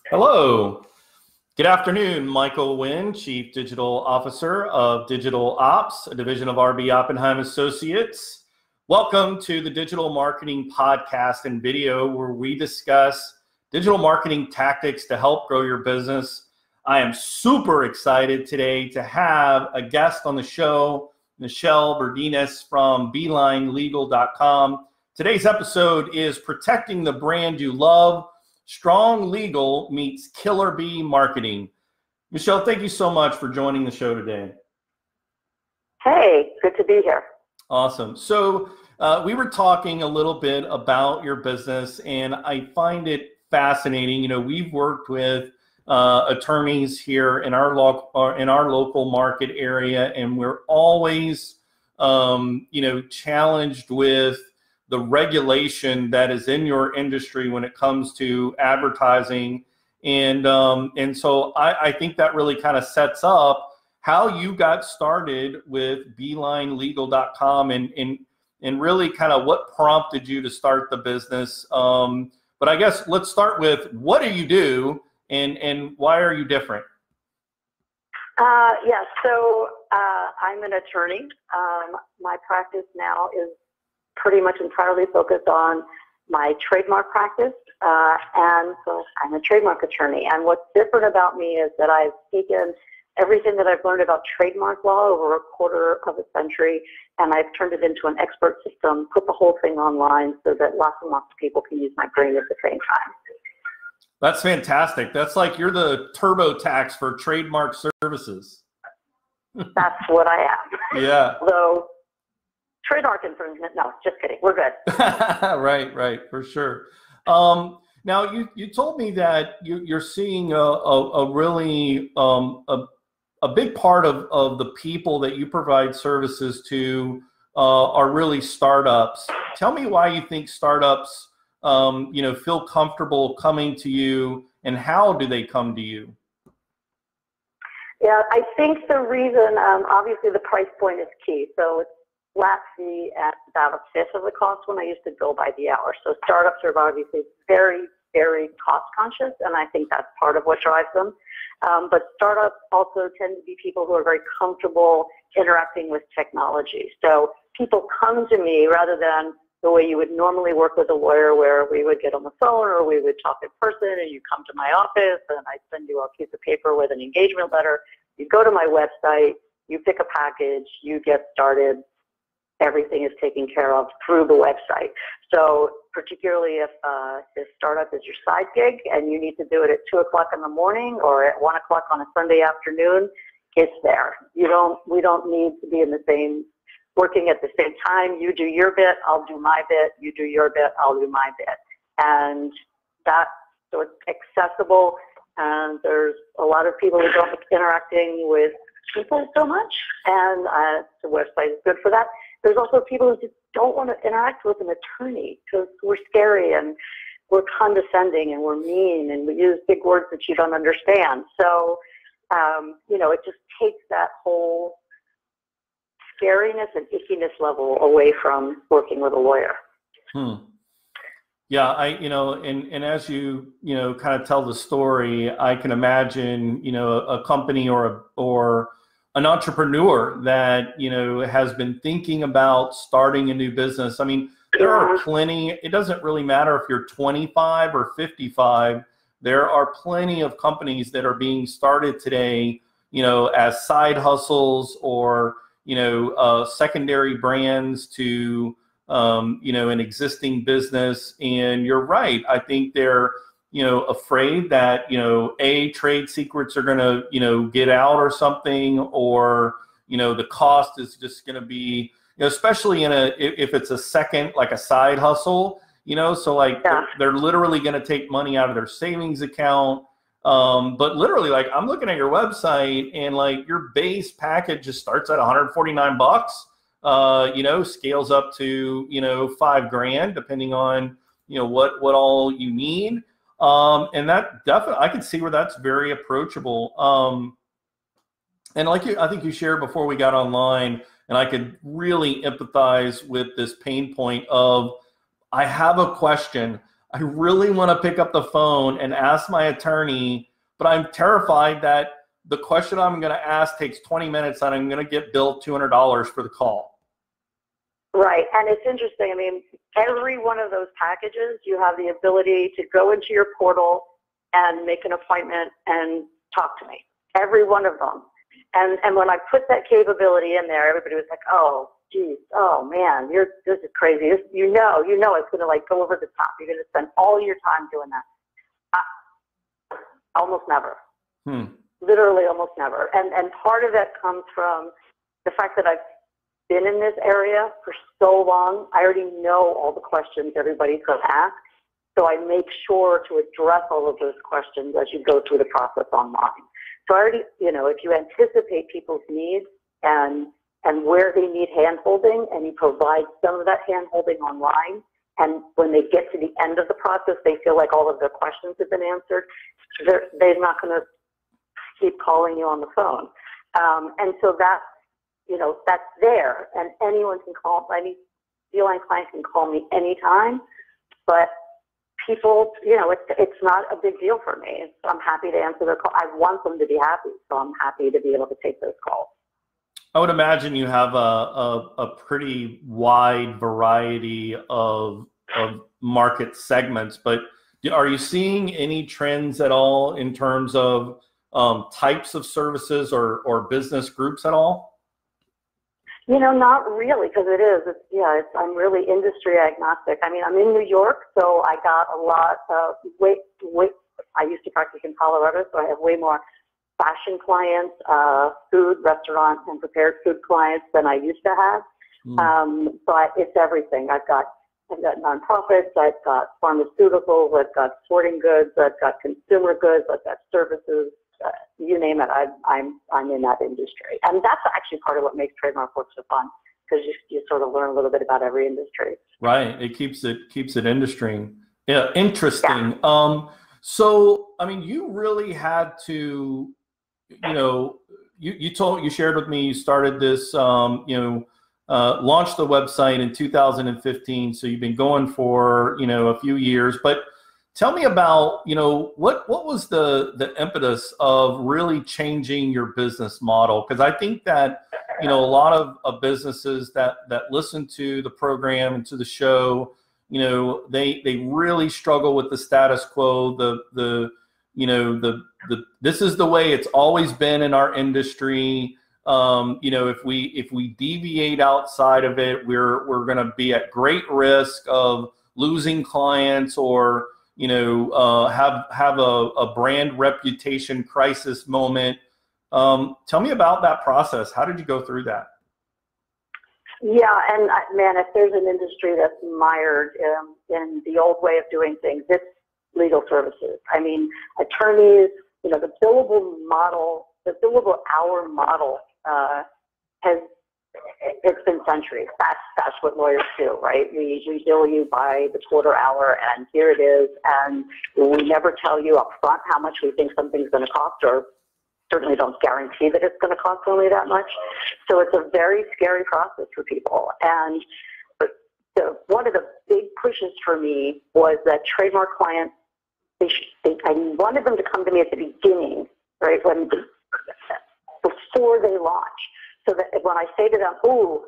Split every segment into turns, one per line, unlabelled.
Hello. Good afternoon, Michael Wynn, Chief Digital Officer of Digital Ops, a division of RB Oppenheim Associates. Welcome to the Digital Marketing Podcast and video, where we discuss digital marketing tactics to help grow your business. I am super excited today to have a guest on the show, Michelle Berdines from BeelineLegal.com. Today's episode is Protecting the Brand You Love. Strong Legal meets Killer Bee Marketing. Michelle, thank you so much for joining the show today.
Hey, good to be here.
Awesome. So we were talking a little bit about your business, and I find it fascinating. You know, we've worked with attorneys here in our local market area, and we're always, challenged with the regulation that is in your industry when it comes to advertising. And so I think that really kind of sets up how you got started with BeelineLegal.com and really kind of what prompted you to start the business. But I guess let's start with, what do you do and why are you different?
So I'm an attorney. My practice now is pretty much entirely focused on my trademark practice, and so I'm a trademark attorney. And what's different about me is that I've taken everything that I've learned about trademark law over a quarter of a century, and I've turned it into an expert system, put the whole thing online so that lots and lots of people can use my brain at the same time.
That's fantastic. That's like you're the TurboTax for trademark services.
That's what I am.
Yeah.
So, trademark infringement? No, just kidding. We're good.
Right, for sure. Now, you told me that you're seeing a really a big part of the people that you provide services to are really startups. Tell me why you think startups feel comfortable coming to you, and how do they come to you?
Yeah, I think the reason, obviously the price point is key. So it's flat fee at about a fifth of the cost when I used to bill by the hour. So startups are obviously very, very cost conscious, and I think that's part of what drives them. But startups also tend to be people who are very comfortable interacting with technology. So people come to me rather than the way you would normally work with a lawyer, where we would get on the phone or we would talk in person and you come to my office and I send you a piece of paper with an engagement letter. You go to my website, you pick a package, you get started. Everything is taken care of through the website. So particularly if startup is your side gig and you need to do it at 2 o'clock in the morning or at 1 o'clock on a Sunday afternoon, it's there. We don't need to be working at the same time. You do your bit, I'll do my bit. You do your bit, I'll do my bit. And so it's accessible, and there's a lot of people who don't like interacting with people so much, and the website is good for that. There's also people who just don't want to interact with an attorney because we're scary and we're condescending and we're mean and we use big words that you don't understand. So, it just takes that whole scariness and ickiness level away from working with a lawyer.
Yeah, and as you kind of tell the story, I can imagine, a company or an entrepreneur that, has been thinking about starting a new business. I mean, there are plenty, it doesn't really matter if you're 25 or 55, there are plenty of companies that are being started today, as side hustles or, secondary brands to, an existing business. And you're right. I think they're, afraid that, trade secrets are going to, get out or something, or, the cost is just going to be, especially if it's a second, like a side hustle, so like they're literally going to take money out of their savings account. But literally, like, I'm looking at your website and like your base package just starts at $149, scales up to, $5,000 depending on, what all you need. And that definitely, I can see where that's very approachable. And like I think you shared before we got online, and I could really empathize with this pain point of, I have a question. I really want to pick up the phone and ask my attorney, but I'm terrified that the question I'm going to ask takes 20 minutes and I'm going to get billed $200 for the call.
Right, and it's interesting. I mean, every one of those packages, you have the ability to go into your portal and make an appointment and talk to me. Every one of them. And when I put that capability in there, everybody was like, "Oh, geez, oh man, this is crazy. You know, it's going to like go over the top. You're going to spend all your time doing that." Almost never. Literally, almost never. And part of that comes from the fact that I've been in this area for so long. I already know all the questions everybody's going to ask. So I make sure to address all of those questions as you go through the process online. So I already, if you anticipate people's needs and where they need hand-holding, and you provide some of that hand-holding online, and when they get to the end of the process, they feel like all of their questions have been answered, they're not going to keep calling you on the phone. And so that's there, and anyone can call, any Beeline client can call me anytime, but people, it's not a big deal for me. I'm happy to answer their call. I want them to be happy, so I'm happy to be able to take those calls.
I would imagine you have a pretty wide variety of market segments, but are you seeing any trends at all in terms of types of services or business groups at all?
Not really, because I'm really industry agnostic. I mean, I'm in New York, so I got a lot of I used to practice in Colorado, so I have way more fashion clients, food, restaurant, and prepared food clients than I used to have. But it's everything. I've got nonprofits, I've got pharmaceuticals, I've got sporting goods, I've got consumer goods, I've got services. You name it, I'm in that industry, and that's actually part of what makes trademark work so fun, because you sort of learn a little bit about every industry. Right,
it keeps it interesting. Yeah. So I mean, you really had to, you shared with me you started this, launched the website in 2015. So you've been going for a few years, but tell me about, what was the impetus of really changing your business model? Because I think that, a lot of businesses that listen to the program and to the show, they really struggle with the status quo. This is the way it's always been in our industry. If we deviate outside of it, we're going to be at great risk of losing clients or have a brand reputation crisis moment. Tell me about that process. How did you go through that?
Yeah, and man, if there's an industry that's mired in the old way of doing things, it's legal services. I mean, attorneys, the billable hour model it's been centuries. That's what lawyers do, right? We bill you by the quarter hour, and here it is, and we never tell you up front how much we think something's going to cost, or certainly don't guarantee that it's going to cost only that much. So it's a very scary process for people. And one of the big pushes for me was that trademark clients, I wanted them to come to me at the beginning, right, before they launch. So that when I say to them, "Oh,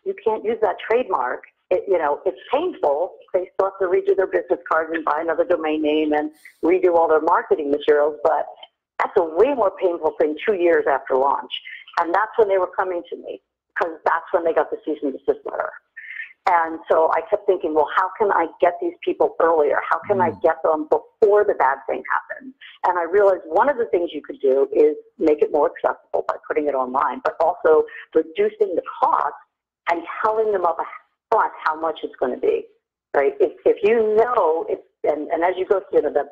you can't use that trademark," it's painful. They still have to redo their business cards and buy another domain name and redo all their marketing materials. But that's a way more painful thing 2 years after launch. And that's when they were coming to me, because that's when they got the cease and desist letter. And so I kept thinking, well, how can I get these people earlier? How can I get them before the bad thing happens? And I realized one of the things you could do is make it more accessible by putting it online, but also reducing the cost and telling them up front how much it's going to be, right? If you know, and as you go through the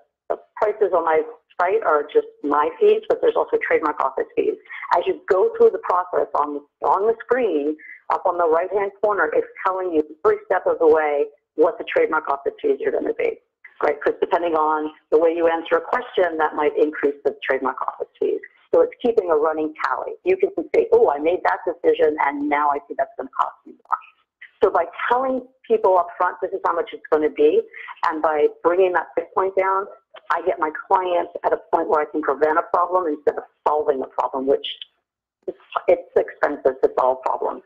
prices on my site are just my fees, but there's also trademark office fees. As you go through the process on the screen, up on the right-hand corner, it's telling you every step of the way what the trademark office fees are going to be, right? Because depending on the way you answer a question, that might increase the trademark office fees. So it's keeping a running tally. You can say, oh, I made that decision, and now I see that's going to cost me more. So by telling people up front, this is how much it's going to be, and by bringing that price point down, I get my clients at a point where I can prevent a problem instead of solving a problem, which it's expensive to solve problems.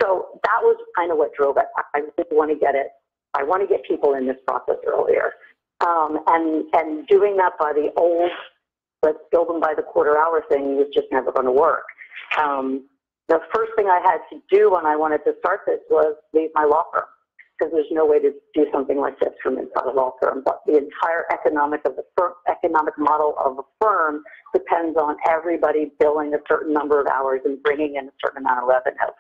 So that was kind of what drove it. I really want to get it. I want to get people in this process earlier. And doing that by the old, let's build them by the quarter hour thing was just never going to work. The first thing I had to do when I wanted to start this was leave my law firm, because there's no way to do something like this from inside a law firm. But the entire economic model of a firm depends on everybody billing a certain number of hours and bringing in a certain amount of revenue.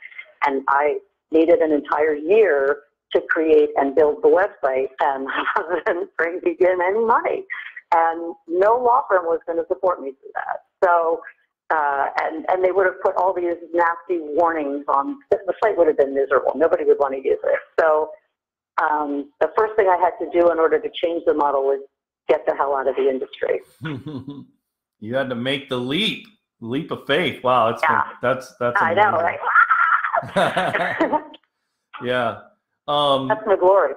And I needed an entire year to create and build the website, and I wasn't bringing in any money. And no law firm was going to support me through that. So, and they would have put all these nasty warnings on, the site would have been miserable. Nobody would want to use it. So the first thing I had to do in order to change the model was get the hell out of the industry.
You had to make the leap of faith. Wow, that's
I know, right?
Yeah.
That's my glory.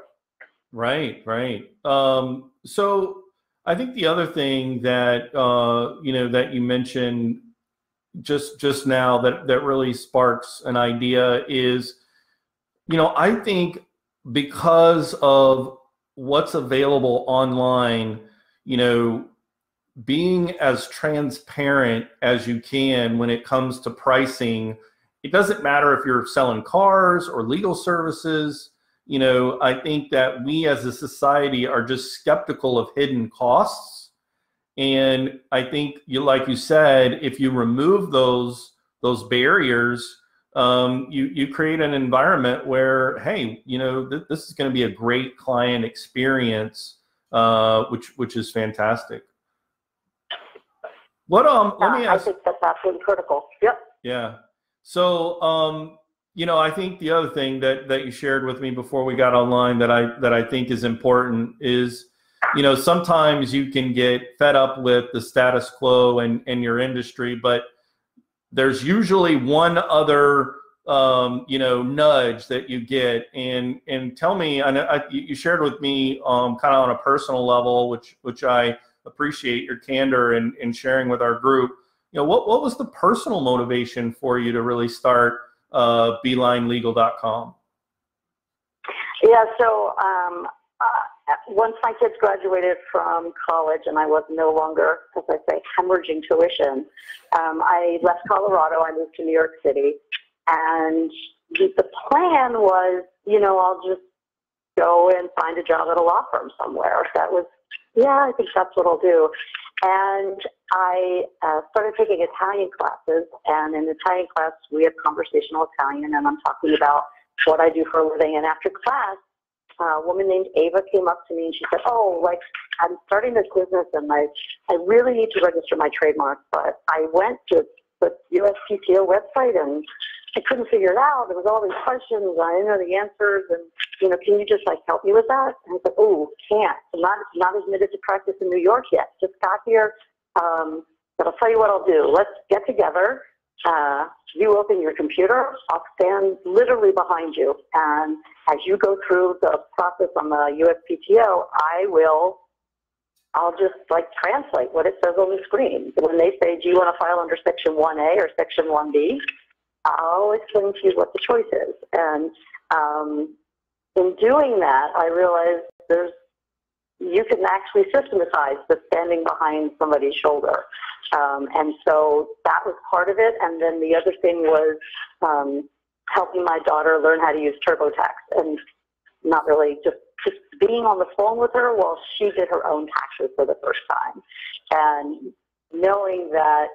Right. So I think the other thing that that you mentioned just now that really sparks an idea is, I think because of what's available online, being as transparent as you can when it comes to pricing. It doesn't matter if you're selling cars or legal services. I think that we as a society are just skeptical of hidden costs. And I think like you said, if you remove those barriers, you create an environment where, hey, this is going to be a great client experience, which is fantastic. Let me ask.
I think that's absolutely critical. Yep.
Yeah. So, I think the other thing that you shared with me before we got online that I think is important is, sometimes you can get fed up with the status quo and your industry, but there's usually one other, nudge that you get. And tell me, you shared with me kind of on a personal level, which I appreciate your candor in sharing with our group. What was the personal motivation for you to really start BeelineLegal.com?
Yeah, so once my kids graduated from college and I was no longer, as I say, hemorrhaging tuition, I left Colorado. I moved to New York City, and the plan was, I'll just go and find a job at a law firm somewhere. That was, I think that's what I'll do. And I started taking Italian classes, and in Italian class, we have conversational Italian, and I'm talking about what I do for a living. And after class, a woman named Ava came up to me, and she said, I'm starting this business, and I really need to register my trademark, but I went to the USPTO website, and I couldn't figure it out. There was all these questions, I didn't know the answers, and, can you just, help me with that? And I said, can't. I'm not admitted to practice in New York yet. Just got here. But I'll tell you what I'll do. Let's get together. You open your computer. I'll stand literally behind you. And as you go through the process on the USPTO, I'll just translate what it says on the screen. When they say, do you want to file under Section 1A or Section 1B? I'll explain to you what the choice is. And in doing that, I realized you can actually systematize the standing behind somebody's shoulder. And so that was part of it. And then the other thing was helping my daughter learn how to use TurboTax, and not really just being on the phone with her while she did her own taxes for the first time. And knowing that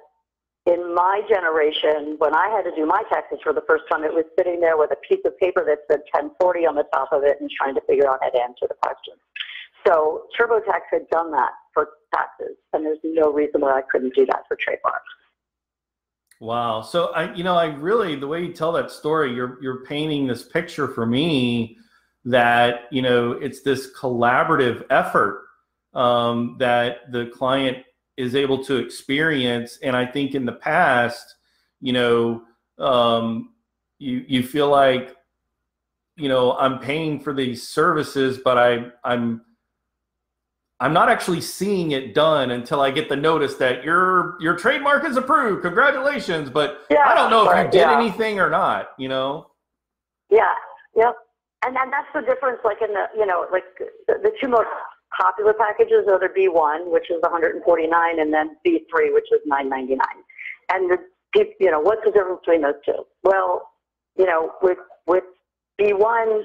in my generation, when I had to do my taxes for the first time, it was sitting there with a piece of paper that said 1040 on the top of it and trying to figure out how to answer the question. So TurboTax had done that for taxes, and there's no reason why I couldn't do that for trademarks.
Wow. So I really, the way you tell that story, you're painting this picture for me that, it's this collaborative effort that the client is able to experience. And I think in the past, you feel like you know, I'm paying for these services, but I'm not actually seeing it done until I get the notice that your trademark is approved. Congratulations. But
Yeah,
I don't know if you did
yeah.
anything or not, you know?
Yeah, yep. And that's the difference, like in the, you know, like the two most popular packages are the B1, which is 149, and then B3, which is 999. And you know, what's the difference between those two? Well, you know, with B1,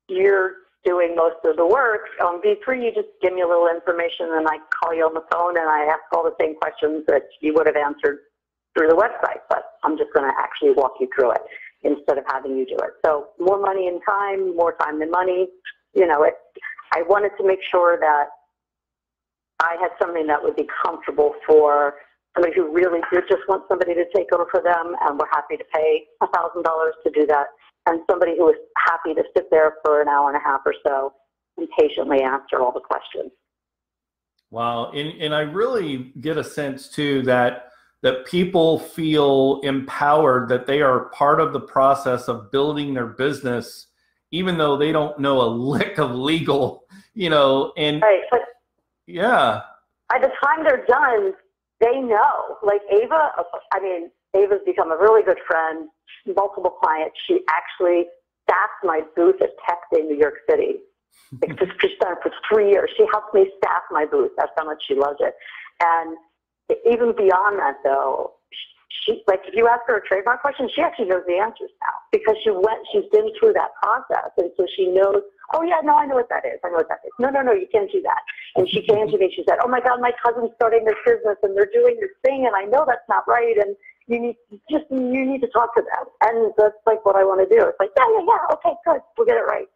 you're doing most of the work. On B3, you just give me a little information, and I call you on the phone, and I ask all the same questions that you would have answered through the website, but I'm just going to actually walk you through it instead of having you do it. So more money and time, more time than money. You know, I wanted to make sure that I had something that would be comfortable for somebody who really did just want somebody to take over for them and were happy to pay $1,000 to do that, and somebody who was happy to sit there for an hour and a half or so and patiently answer all the questions.
Wow. And I really get a sense too that people feel empowered, that they are part of the process of building their business, even though they don't know a lick of legal, you know, and
right. But
yeah.
By the time they're done, they know. Like Ava, I mean, Ava's become a really good friend, multiple clients. She actually staffed my booth at Tech Day, New York City. She's done it for 3 years. She helped me staff my booth. That's how much she loves it. And even beyond that, though, she, like, if you ask her a trademark question, she actually knows the answers now because she's been through that process. And so she knows, oh, yeah, no, I know what that is. I know what that is. No, you can't do that. And she came to me, she said, oh, my God, my cousin's starting this business and they're doing this thing and I know that's not right. And you need to talk to them. And that's like what I want to do. It's like, yeah, okay, good. We'll get it right.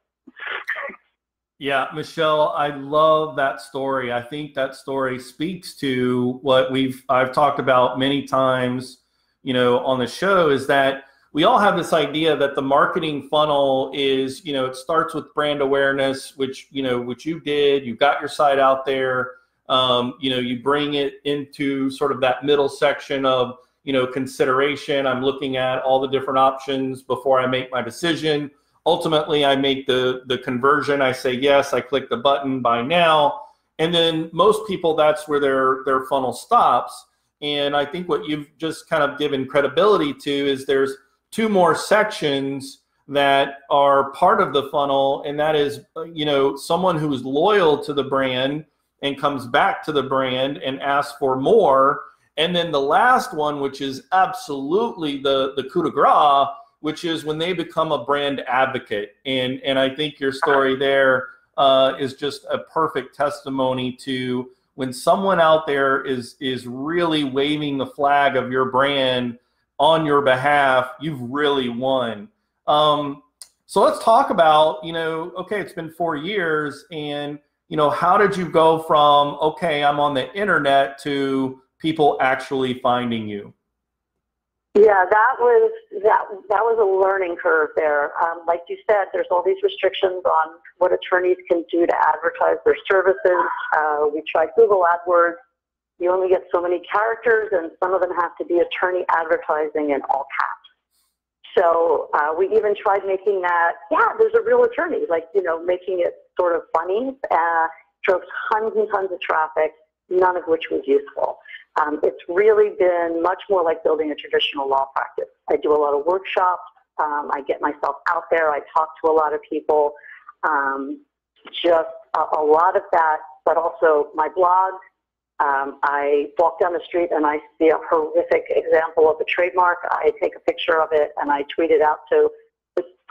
Yeah, Michelle, I love that story. I think that story speaks to what I've talked about many times, you know, on the show, is that we all have this idea that the marketing funnel is, you know, it starts with brand awareness, which you did. You got your site out there. You know, you bring it into sort of that middle section of, you know, consideration. I'm looking at all the different options before I make my decision. Ultimately, I make the conversion. I say, yes, I click the button, buy now. And then most people, that's where their funnel stops. And I think what you've just kind of given credibility to is there's two more sections that are part of the funnel. And that is, you know, someone who is loyal to the brand and comes back to the brand and asks for more. And then the last one, which is absolutely the coup de grace, which is when they become a brand advocate. And I think your story there is just a perfect testimony to when someone out there is really waving the flag of your brand on your behalf, you've really won. So let's talk about, you know, okay, it's been 4 years, and, you know, how did you go from, okay, I'm on the internet, to people actually finding you?
Yeah, that was a learning curve there. Like you said, there's all these restrictions on what attorneys can do to advertise their services. We tried Google AdWords. You only get so many characters, and some of them have to be attorney advertising in all caps. So we even tried making that, yeah, there's a real attorney, like, you know, making it sort of funny. Drove tons and tons of traffic, none of which was useful. It's really been much more like building a traditional law practice. I do a lot of workshops. I get myself out there. I talk to a lot of people. Just a lot of that, but also my blog. I walk down the street and I see a horrific example of a trademark. I take a picture of it and I tweet it out to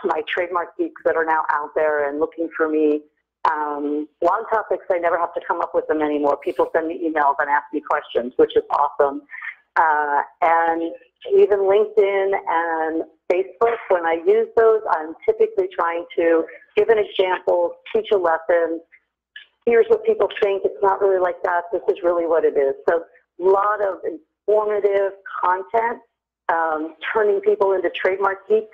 my trademark geeks that are now out there and looking for me. Long topics, I never have to come up with them anymore. People send me emails and ask me questions, which is awesome. And even LinkedIn and Facebook, when I use those, I'm typically trying to give an example, teach a lesson. Here's what people think. It's not really like that. This is really what it is. So a lot of informative content, turning people into trademark geeks.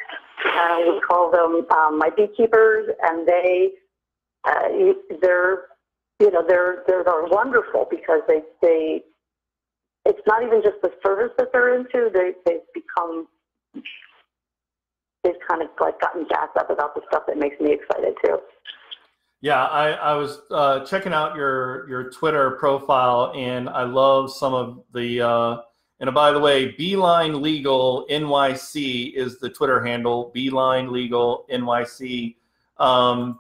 We call them my beekeepers, and they're wonderful because they it's not even just the service that they're into. They've become they've kind of like gotten jazzed up about the stuff that makes me excited too.
Yeah, I was checking out your Twitter profile, and I love some of the. And by the way, Beeline Legal NYC is the Twitter handle. Beeline Legal NYC. And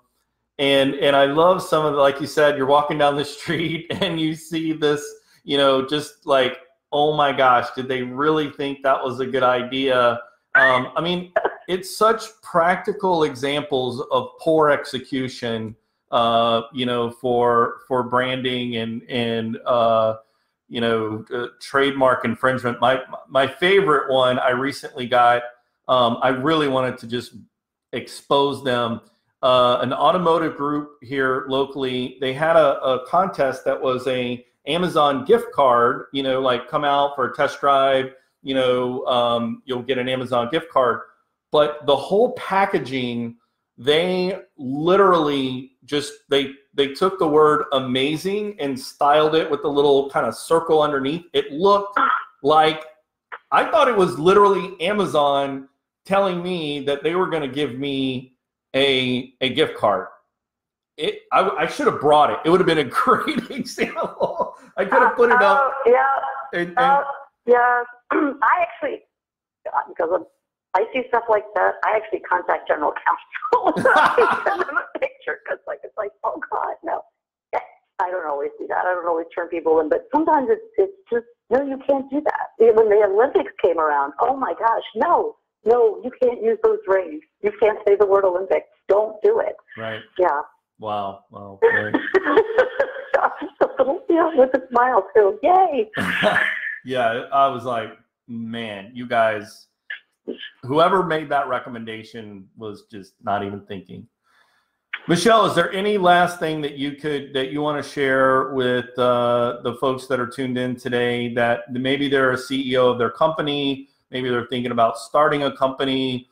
I love some of the, like you said, you're walking down the street and you see this, just like, oh my gosh, did they really think that was a good idea? I mean, it's such practical examples of poor execution, for branding and trademark infringement. My favorite one I recently got, I really wanted to just expose them. An automotive group here locally, they had a contest that was a Amazon gift card, like come out for a test drive, you'll get an Amazon gift card. But the whole packaging, they literally just, they took the word amazing and styled it with a little kind of circle underneath. It looked like, I thought it was literally Amazon telling me that they were going to give me a gift card. I should have brought it. It would have been a great example. I could have put it up.
Yeah. I actually, because I see stuff like that, I actually contact general counsel. I send them a picture because it's like, oh God, no. I don't always do that. I don't always turn people in, but sometimes it's just, no, you can't do that. When the Olympics came around, oh my gosh, no, you can't use those rings. You can't say the word Olympics. Don't do it.
Right.
Yeah.
Wow. Right.
Yeah, with a smile too. Yay.
Yeah, I was like, man, you guys, whoever made that recommendation was just not even thinking. Michelle, is there any last thing that you want to share with the folks that are tuned in today, that maybe they're a CEO of their company, maybe they're thinking about starting a company,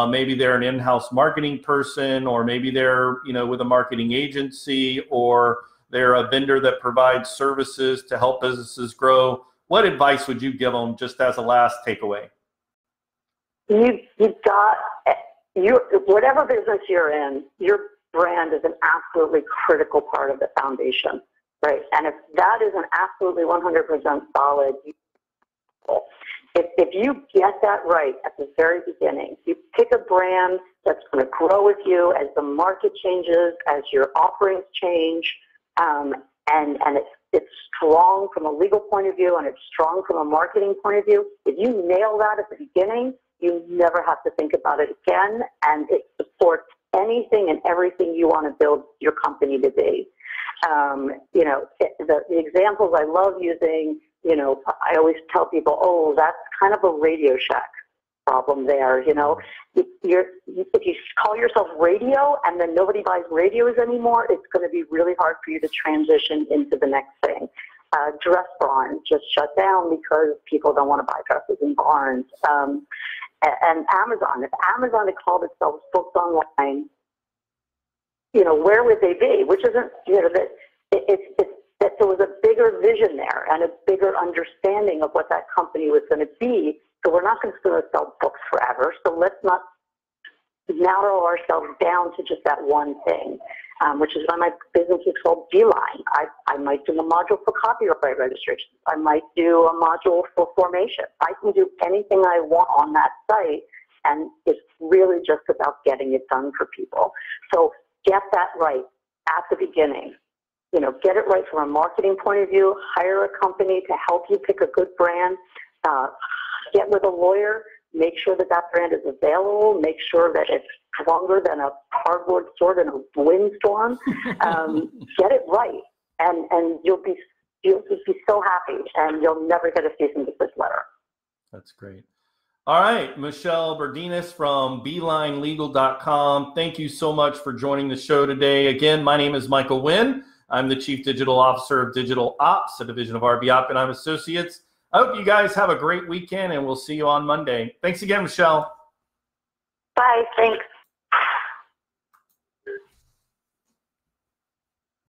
maybe they're an in-house marketing person, or maybe they're with a marketing agency, or they're a vendor that provides services to help businesses grow? What advice would you give them just as a last takeaway?
Whatever business you're in, your brand is an absolutely critical part of the foundation, right? And if that isn't absolutely 100% solid, if you get that right at the very beginning, you pick a brand that's going to grow with you as the market changes, as your offerings change, and it's strong from a legal point of view and it's strong from a marketing point of view. If you nail that at the beginning, you never have to think about it again, and it supports anything and everything you want to build your company to be. The examples I love using, I always tell people, oh, that's kind of a Radio Shack problem there. If you call yourself radio and then nobody buys radios anymore, it's going to be really hard for you to transition into the next thing. Dress barns just shut down because people don't want to buy dresses in barns. And Amazon, if Amazon had called itself Books Online, where would they be? Which isn't, that there was a bigger vision there and a bigger understanding of what that company was going to be. So we're not just going to sell books forever. So let's not narrow ourselves down to just that one thing, which is why my business is called Beeline. I might do a module for copyright registration. I might do a module for formation. I can do anything I want on that site, and it's really just about getting it done for people. So get that right at the beginning. Get it right from a marketing point of view. Hire a company to help you pick a good brand. Get with a lawyer. Make sure that brand is available. Make sure that it's stronger than a cardboard sword in a windstorm. Get it right, and you'll be so happy, and you'll never get a cease and desist letter.
That's great. All right, Michelle Berdinas from BeelineLegal.com. Thank you so much for joining the show today. Again, my name is Michael Wynn. I'm the Chief Digital Officer of Digital Ops, a division of RB Oppenheim Associates. I hope you guys have a great weekend, and we'll see you on Monday. Thanks again, Michelle.
Bye. Thanks.